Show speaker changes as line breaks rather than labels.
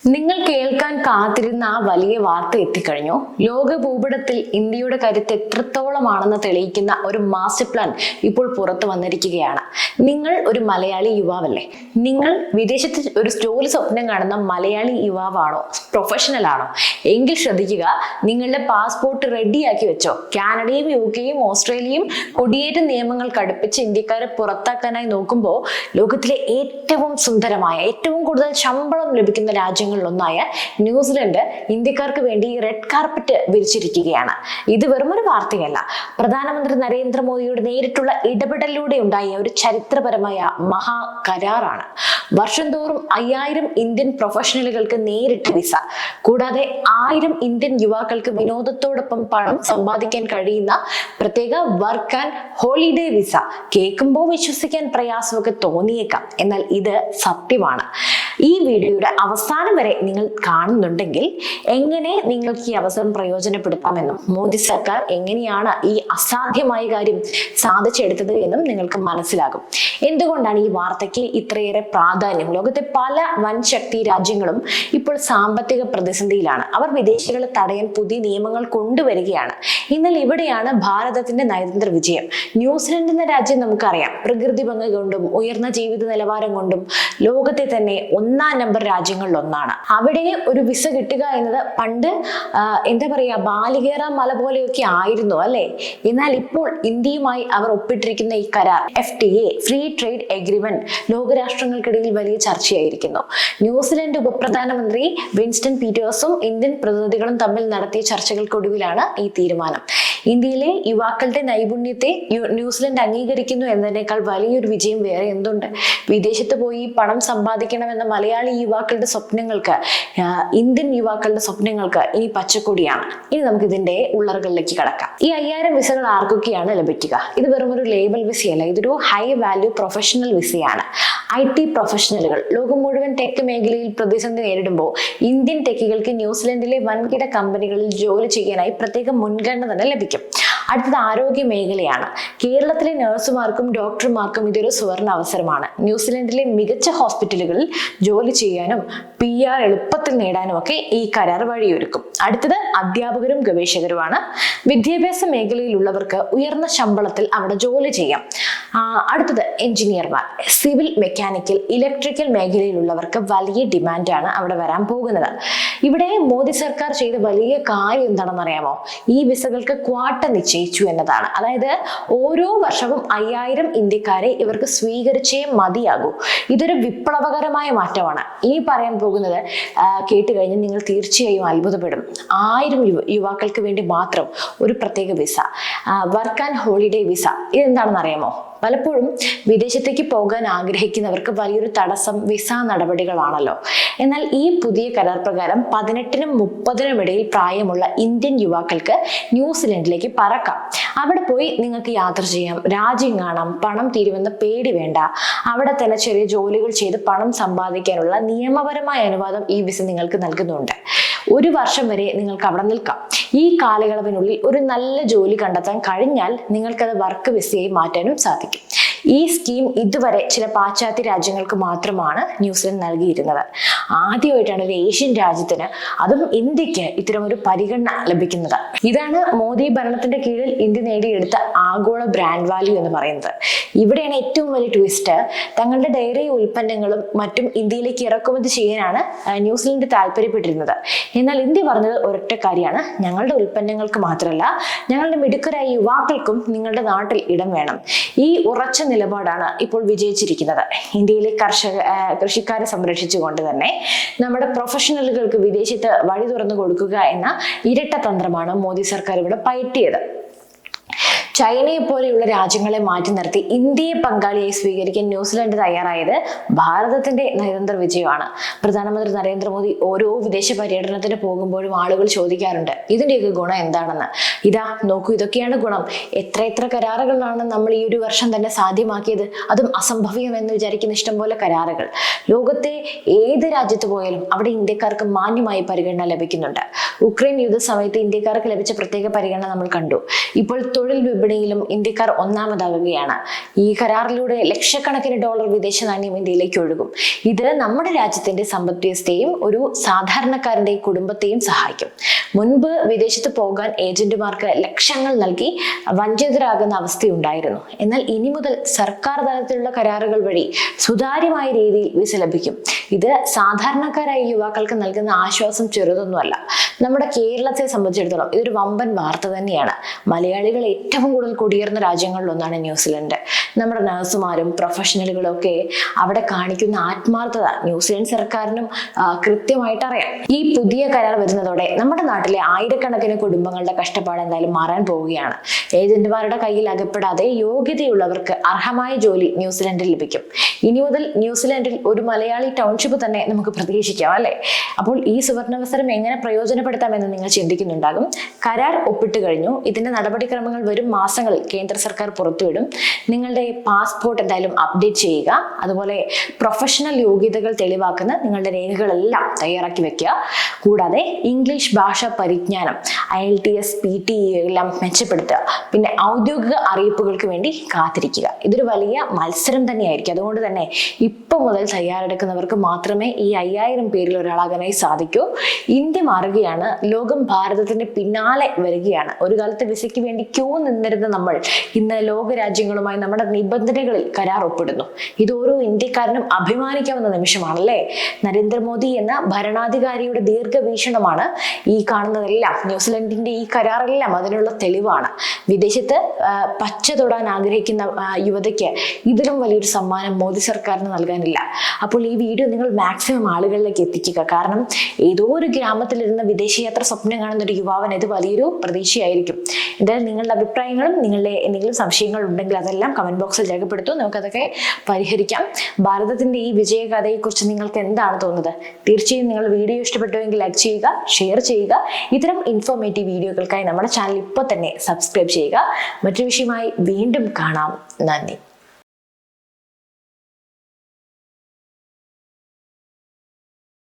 നിങ്ങൾ കേൾക്കാൻ കാത്തിരുന്ന ആ വലിയ വാർത്ത എത്തിക്കഴിഞ്ഞു. ലോക ഭൂപടത്തിൽ ഇന്ത്യയുടെ കരുത്ത് എത്രത്തോളമാണെന്ന് തെളിയിക്കുന്ന ഒരു മാസ്റ്റർ പ്ലാൻ ഇപ്പോൾ പുറത്തു വന്നിരിക്കുകയാണ്. നിങ്ങൾ ഒരു മലയാളി യുവാവല്ലേ? നിങ്ങൾ വിദേശത്ത് ഒരു ജോലി സ്വപ്നം കാണുന്ന മലയാളി യുവാവാണോ? പ്രൊഫഷണൽ ആണോ? എങ്കിൽ ശ്രദ്ധിക്കുക, നിങ്ങളുടെ പാസ്പോർട്ട് റെഡിയാക്കി വെച്ചോ. കാനഡയും UK-യും ഓസ്ട്രേലിയയും കുടിയേറ്റ നിയമങ്ങൾ കടുപ്പിച്ച് ഇന്ത്യക്കാരെ പുറത്താക്കാനായി നോക്കുമ്പോൾ ലോകത്തിലെ ഏറ്റവും സുന്ദരമായ, ഏറ്റവും കൂടുതൽ ശമ്പളം ലഭിക്കുന്ന രാജ്യങ്ങളിലൊന്നായ ന്യൂസിലൻഡ് ഇന്ത്യക്കാർക്ക് വേണ്ടി റെഡ് കാർപ്പറ്റ് വിരിച്ചിരിക്കുകയാണ്. ഇത് വെറും ഒരു വാർത്തയല്ല, പ്രധാനമന്ത്രി നരേന്ദ്രമോദിയുടെ നേരിട്ടുള്ള ഇടപെടലിലൂടെ ഉണ്ടായ ഒരു ചരിത്രപരമായ മഹാ കരാറാണ്. വർഷം തോറും 5000 ഇന്ത്യൻ പ്രൊഫഷണലുകൾക്ക് നേരിട്ട് വിസ, കൂടാതെ 1000 ഇന്ത്യൻ യുവാക്കൾക്ക് വിനോദത്തോടൊപ്പം പണം സമ്പാദിക്കാൻ കഴിയുന്ന പ്രത്യേക വർക്ക് ആൻഡ് ഹോളിഡേ വിസ. കേൾക്കുമ്പോൾ വിശ്വസിക്കാൻ പ്രയാസമൊക്കെ തോന്നിയേക്കാം, എന്നാൽ ഇത് സത്യമാണ്. ഈ വീഡിയോയുടെ അവസാനം വരെ നിങ്ങൾ കാണുന്നുണ്ടെങ്കിൽ എങ്ങനെ നിങ്ങൾക്ക് ഈ അവസരം പ്രയോജനപ്പെടുത്താമെന്നും മോദി സർക്കാർ എങ്ങനെയാണ് ഈ അസാധ്യമായ കാര്യം സാധിച്ചെടുത്തത് എന്നും നിങ്ങൾക്ക് മനസ്സിലാകും. എന്തുകൊണ്ടാണ് ഈ വാർത്തയ്ക്ക് ഇത്രയേറെ പ്രാധാന്യം? ലോകത്തെ പല വൻ ശക്തി രാജ്യങ്ങളും ഇപ്പോൾ സാമ്പത്തിക പ്രതിസന്ധിയിലാണ്. അവർ വിദേശികളെ തടയാൻ പുതിയ നിയമങ്ങൾ കൊണ്ടുവരികയാണ്. എന്നാൽ ഇവിടെയാണ് ഭാരതത്തിന്റെ നയതന്ത്ര വിജയം. ന്യൂസിലൻഡ് എന്ന രാജ്യം നമുക്കറിയാം, പ്രകൃതി ഭംഗി കൊണ്ടും ഉയർന്ന ജീവിത നിലവാരം കൊണ്ടും ലോകത്തെ തന്നെ 1-ാം നമ്പർ രാജ്യങ്ങളിലൊന്നാണ്. അവിടെ ഒരു വിസ കിട്ടുക എന്നത് പണ്ട് എന്താ പറയാ, ബാലികേറ മല പോലെയൊക്കെ ആയിരുന്നു അല്ലെ? എന്നാൽ ഇപ്പോൾ ഇന്ത്യയുമായി അവർ ഒപ്പിട്ടിരിക്കുന്ന ഈ കരാർ FTA, ഫ്രീ ട്രേഡ് എഗ്രിമെന്റ്, ലോകരാഷ്ട്രങ്ങൾക്കിടയിൽ വലിയ ചർച്ചയായിരിക്കുന്നു. ന്യൂസിലൻഡ് ഉപപ്രധാനമന്ത്രി വിൻസ്റ്റൺ പീറ്റേഴ്സും ഇന്ത്യൻ പ്രതിനിധികളും തമ്മിൽ നടത്തിയ ചർച്ചകൾക്കൊടുവിലാണ് ഈ തീരുമാനം. ഇന്ത്യയിലെ യുവാക്കളുടെ നൈപുണ്യത്തെ ന്യൂസിലൻഡ് അംഗീകരിക്കുന്നു എന്നതിനേക്കാൾ വലിയൊരു വിജയം വേറെ എന്തുണ്ട്? വിദേശത്ത് പോയി പണം സമ്പാദിക്കണമെന്ന മലയാളി യുവാക്കളുടെ സ്വപ്നങ്ങൾക്ക്, ഇന്ത്യൻ യുവാക്കളുടെ സ്വപ്നങ്ങൾക്ക് ഇനി പച്ചക്കൊടിയാണ്. ഇനി നമുക്ക് ഇതിന്റെ ഉള്ളറുകളിലേക്ക് കടക്കാം. ഈ 5000 വിസകൾ ആർക്കൊക്കെയാണ് ലഭിക്കുക? ഇത് വെറും ഒരു ലേബൽ വിസയല്ല, ഇതൊരു ഹൈ വാല്യൂ പ്രൊഫഷണൽ വിസയാണ്. IT പ്രൊഫഷണലുകൾ. ലോകം മുഴുവൻ ടെക് മേഖലയിൽ പ്രതിസന്ധി നേരിടുമ്പോൾ ഇന്ത്യൻ ടെക്കുകൾക്ക് ന്യൂസിലൻഡിലെ വൻകിട കമ്പനികളിൽ ജോലി ചെയ്യാനായി പ്രത്യേക മുൻഗണന തന്നെ ലഭിക്കും. അടുത്തത് ആരോഗ്യ മേഖലയാണ്. കേരളത്തിലെ നഴ്സുമാർക്കും ഡോക്ടർമാർക്കും ഇതൊരു സുവർണ അവസരമാണ്. ന്യൂസിലൻഡിലെ മികച്ച ഹോസ്പിറ്റലുകളിൽ ജോലി ചെയ്യാനും PR എളുപ്പത്തിൽ നേടാനും ഒക്കെ ഈ കരാർ വഴിയൊരുക്കും. അടുത്തത് അധ്യാപകരും ഗവേഷകരുമാണ്. വിദ്യാഭ്യാസ മേഖലയിലുള്ളവർക്ക് ഉയർന്ന ശമ്പളത്തിൽ അവിടെ ജോലി ചെയ്യാം. അടുത്തത് എഞ്ചിനീയർമാർ. സിവിൽ, മെക്കാനിക്കൽ, ഇലക്ട്രിക്കൽ മേഖലയിലുള്ളവർക്ക് വലിയ ഡിമാൻഡാണ് അവിടെ വരാൻ പോകുന്നത്. ഇവിടെ മോദി സർക്കാർ ചെയ്ത വലിയ കാര്യം എന്താണെന്ന് അറിയാമോ? ഈ വിസകൾക്ക് ക്വാട്ട നിശ്ചയിച്ചു എന്നതാണ്. അതായത് ഓരോ വർഷവും 5000 ഇന്ത്യക്കാരെ ഇവർക്ക് സ്വീകരിച്ചേ മതിയാകൂ. ഇതൊരു വിപ്ലവകരമായ മാറ്റമാണ്. ഇനി പറയാൻ പോകുന്നത് കേട്ട് കഴിഞ്ഞ് നിങ്ങൾ തീർച്ചയായും അത്ഭുതപ്പെടും. 1000 യുവാക്കൾക്ക് വേണ്ടി മാത്രം ഒരു പ്രത്യേക visa, work and holiday visa. ഇതെന്താണെന്ന് അറിയാമോ? പലപ്പോഴും വിദേശത്തേക്ക് പോകാൻ ആഗ്രഹിക്കുന്നവർക്ക് വലിയൊരു തടസ്സം വിസ നടപടികളാണല്ലോ. എന്നാൽ ഈ പുതിയ കരാർ പ്രകാരം 18-നും 30-നും ഇടയിൽ പ്രായമുള്ള ഇന്ത്യൻ യുവാക്കൾക്ക് ന്യൂസിലൻഡിലേക്ക് പറക്കാം. അവിടെ പോയി നിങ്ങൾക്ക് യാത്ര ചെയ്യാം, രാജ്യം കാണാം, പണം തീരുമെന്ന പേടി വേണ്ട. അവിടെ തന്നെ ചെറിയ ജോലികൾ ചെയ്ത് പണം സമ്പാദിക്കാനുള്ള നിയമപരമായ അനുവാദം ഈ വിസ നിങ്ങൾക്ക് നൽകുന്നുണ്ട്. 1 വർഷം വരെ നിങ്ങൾക്ക് അവിടെ നിൽക്കാം. ഈ കാലയളവിനുള്ളിൽ ഒരു നല്ല ജോലി കണ്ടെത്താൻ കഴിഞ്ഞാൽ നിങ്ങൾക്കത് വർക്ക് വിസയായി മാറ്റാനും സാധിക്കും. ഈ സ്കീം ഇതുവരെ ചില പാശ്ചാത്യ രാജ്യങ്ങൾക്ക് മാത്രമാണ് ന്യൂസിലൻഡ് നൽകിയിരുന്നത്. ആദ്യമായിട്ടാണ് ഒരു ഏഷ്യൻ രാജ്യത്തിന്, അതും ഇന്ത്യക്ക്, ഇത്തരം ഒരു പരിഗണന ലഭിക്കുന്നത്. ഇതാണ് മോദി ഭരണത്തിന്റെ കീഴിൽ ഇന്ത്യ നേടിയെടുത്ത ആഗോള ബ്രാൻഡ് വാല്യൂ എന്ന് പറയുന്നത്. ഇവിടെയാണ് ഏറ്റവും വലിയ ട്വിസ്റ്റ്. തങ്ങളുടെ ഡയറി ഉൽപ്പന്നങ്ങളും മറ്റും ഇന്ത്യയിലേക്ക് ഇറക്കുമതി ചെയ്യാനാണ് ന്യൂസിലൻഡ് താല്പര്യപ്പെട്ടിരുന്നത്. എന്നാൽ ഇന്ത്യ പറഞ്ഞത് ഒരൊറ്റ കാര്യമാണ്, ഞങ്ങളുടെ ഉൽപ്പന്നങ്ങൾക്ക് മാത്രമല്ല, ഞങ്ങളുടെ മിടുക്കരായ യുവാക്കൾക്കും നിങ്ങളുടെ നാട്ടിൽ ഇടം വേണം. ഈ ഉറച്ച നിലപാടാണ് ഇപ്പോൾ വിജയിച്ചിരിക്കുന്നത്. ഇന്ത്യയിലെ കൃഷിക്കാരെ സംരക്ഷിച്ചുകൊണ്ട് തന്നെ നമ്മുടെ പ്രൊഫഷണലുകൾക്ക് വിദേശത്ത് വഴി തുറന്നു കൊടുക്കുക എന്ന ഇരട്ട തന്ത്രമാണ് മോദി സർക്കാർ ഇവിടെ പയറ്റിയത്. ചൈനയെ പോലെയുള്ള രാജ്യങ്ങളെ മാറ്റി നിർത്തി ഇന്ത്യയെ പങ്കാളിയായി സ്വീകരിക്കാൻ ന്യൂസിലൻഡ് തയ്യാറായത് ഭാരതത്തിന്റെ നയതന്ത്ര വിജയമാണ്. പ്രധാനമന്ത്രി നരേന്ദ്രമോദി ഓരോ വിദേശ പര്യടനത്തിന് പോകുമ്പോഴും ആളുകൾ ചോദിക്കാറുണ്ട്, ഇതിന്റെയൊക്കെ ഗുണം എന്താണെന്ന്. ഇതാ നോക്കൂ, ഇതൊക്കെയാണ് ഗുണം. എത്ര കരാറുകളാണ് നമ്മൾ ഈ ഒരു വർഷം തന്നെ സാധ്യമാക്കിയത്. അതും അസംഭവ്യം എന്ന് വിചാരിക്കുന്ന ഇഷ്ടംപോലെ കരാറുകൾ. ലോകത്തെ ഏത് രാജ്യത്ത് പോയാലും അവിടെ ഇന്ത്യക്കാർക്ക് മാന്യമായി പരിഗണന ലഭിക്കുന്നുണ്ട്. ഉക്രൈൻ യുദ്ധ സമയത്ത് ഇന്ത്യക്കാർക്ക് ലഭിച്ച പ്രത്യേക പരിഗണന നമ്മൾ കണ്ടു. ഇപ്പോൾ തൊഴിൽ വിപണിയിലും ഇന്ത്യക്കാർ ഒന്നാമതാകുകയാണ്. ഈ കരാറിലൂടെ ലക്ഷക്കണക്കിന് ഡോളർ വിദേശ നാണ്യം ഇന്ത്യയിലേക്ക് ഒഴുകും. ഇത് നമ്മുടെ രാജ്യത്തിന്റെ സമ്പദ് വ്യവസ്ഥയെയും ഒരു സാധാരണക്കാരന്റെ കുടുംബത്തെയും സഹായിക്കും. മുൻപ് വിദേശത്ത് പോകാൻ ഏജന്റുമാർക്ക് ലക്ഷങ്ങൾ നൽകി വഞ്ചിതരാകുന്ന അവസ്ഥയുണ്ടായിരുന്നു. എന്നാൽ ഇനി മുതൽ സർക്കാർ തലത്തിലുള്ള കരാറുകൾ വഴി സുതാര്യമായ രീതിയിൽ വിസ ലഭിക്കും. ഇത് സാധാരണക്കാരായ യുവാക്കൾക്ക് നൽകുന്ന ആശ്വാസം ചെറുതൊന്നുമല്ല. നമ്മുടെ കേരളത്തെ സംബന്ധിച്ചിടത്തോളം ഇതൊരു വമ്പൻ വാർത്ത തന്നെയാണ്. മലയാളികൾ ഏറ്റവും കൂടുതൽ കുടിയേറുന്ന രാജ്യങ്ങളിലൊന്നാണ് ന്യൂസിലൻഡ്. നമ്മുടെ നഴ്സുമാരും പ്രൊഫഷണലുകളും ഒക്കെ അവിടെ കാണിക്കുന്ന ആത്മാർത്ഥത ന്യൂസിലൻഡ് സർക്കാരിനും കൃത്യമായിട്ട് അറിയാം. ഈ പുതിയ കരാർ വരുന്നതോടെ നമ്മുടെ നാട്ടിലെ ആയിരക്കണക്കിന് കുടുംബങ്ങളുടെ കഷ്ടപ്പാട് എന്തായാലും മാറാൻ പോവുകയാണ്. ഏജന്റുമാരുടെ കയ്യിൽ അകപ്പെടാതെ യോഗ്യതയുള്ളവർക്ക് അർഹമായ ജോലി ന്യൂസിലൻഡിൽ ലഭിക്കും. ഇനി മുതൽ ന്യൂസിലൻഡിൽ ഒരു മലയാളി ടൗൺഷിപ്പ് തന്നെ നമുക്ക് പ്രതീക്ഷിക്കാം, അല്ലെ? അപ്പോൾ ഈ സുവർണാവസരം എങ്ങനെ പ്രയോജനപ്പെടുത്താമെന്ന് നിങ്ങൾ ചിന്തിക്കുന്നുണ്ടാകും. കരാർ ഒപ്പിട്ട് കഴിഞ്ഞു. ഇതിന്റെ നടപടിക്രമങ്ങൾ വരും മാസങ്ങളിൽ കേന്ദ്ര സർക്കാർ പുറത്തുവിടും. നിങ്ങളുടെ പാസ്പോർട്ട് എന്തായാലും അപ്ഡേറ്റ് ചെയ്യുക. അതുപോലെ പ്രൊഫഷണൽ യോഗ്യതകൾ തെളിവാക്കുന്ന നിങ്ങളുടെ രേഖകളെല്ലാം തയ്യാറാക്കി വെക്കുക. കൂടാതെ ഇംഗ്ലീഷ് ഭാഷാ പരിജ്ഞാനം, IELTS, PTE എല്ലാം മെച്ചപ്പെടുത്തുക. പിന്നെ ഔദ്യോഗിക അറിയിപ്പുകൾക്ക് വേണ്ടി കാത്തിരിക്കുക. ഇതൊരു വലിയ മത്സരം തന്നെയായിരിക്കും. അതുകൊണ്ട് തന്നെ ഇപ്പം മുതൽ തയ്യാറെടുക്കുന്നവർക്ക് മാത്രമേ ഈ 5000 പേരിൽ ഒരാളാകാനായി സാധിക്കൂ. ഇന്ത്യ മാറുകയാണ്. ലോകം ഭാരതത്തിന്റെ പിന്നാലെ വരികയാണ്. ഒരു കാലത്ത് വിസയ്ക്ക് വേണ്ടി ക്യൂ നിന്നിരുന്ന നമ്മൾ ഇന്ന് ലോക രാജ്യങ്ങളുമായി നമ്മുടെ നിബന്ധനകളിൽ കരാർ ഒപ്പിടുന്നു. ഇത് ഓരോ ഇന്ത്യക്കാരനും അഭിമാനിക്കാവുന്ന നിമിഷമാണല്ലേ? നരേന്ദ്രമോദി എന്ന ഭരണാധികാരിയുടെ ദീർഘവീക്ഷണമാണ് ഈ കാണുന്നതെല്ലാം. ന്യൂസിലൻഡിന്റെ ഈ കരാറെല്ലാം അതിനുള്ള തെളിവാണ്. വിദേശത്ത് പച്ച തൊടാൻ ആഗ്രഹിക്കുന്ന യുവതയ്ക്ക് ഇതിലും വലിയൊരു സമ്മാനം മോദി സർക്കാരിന് നൽകാനില്ല. അപ്പോൾ ഈ വീഡിയോ നിങ്ങൾ മാക്സിമം ആളുകളിലേക്ക് എത്തിക്കുക. കാരണം ഏതോ ഒരു ഗ്രാമത്തിലിരുന്ന് വിദേശയാത്ര സ്വപ്നം കാണുന്ന ഒരു യുവാവിന് ഇത് വലിയൊരു പ്രതീക്ഷയായിരിക്കും. എന്തായാലും നിങ്ങളുടെ അഭിപ്രായങ്ങളും നിങ്ങളുടെ എന്തെങ്കിലും സംശയങ്ങൾ ഉണ്ടെങ്കിൽ അതെല്ലാം കമന്റ് ബോക്സിൽ രേഖപ്പെടുത്തൂ. നമുക്കതൊക്കെ പരിഹരിക്കാം. ഭാരതത്തിന്റെ ഈ വിജയകഥയെക്കുറിച്ച് നിങ്ങൾക്ക് എന്താണ് തോന്നുന്നത്? തീർച്ചയായും നിങ്ങൾ വീഡിയോ ഇഷ്ടപ്പെട്ടുവെങ്കിൽ ലൈക്ക് ചെയ്യുക, ഷെയർ ചെയ്യുക. ഇത്തരം ഇൻഫോർമേറ്റീവ് വീഡിയോകൾക്കായി നമ്മുടെ ചാനൽ ഇപ്പോൾ തന്നെ സബ്സ്ക്രൈബ് ചെയ്യുക. മറ്റൊരു വിഷയമായി വീണ്ടും കാണാം. നന്ദി.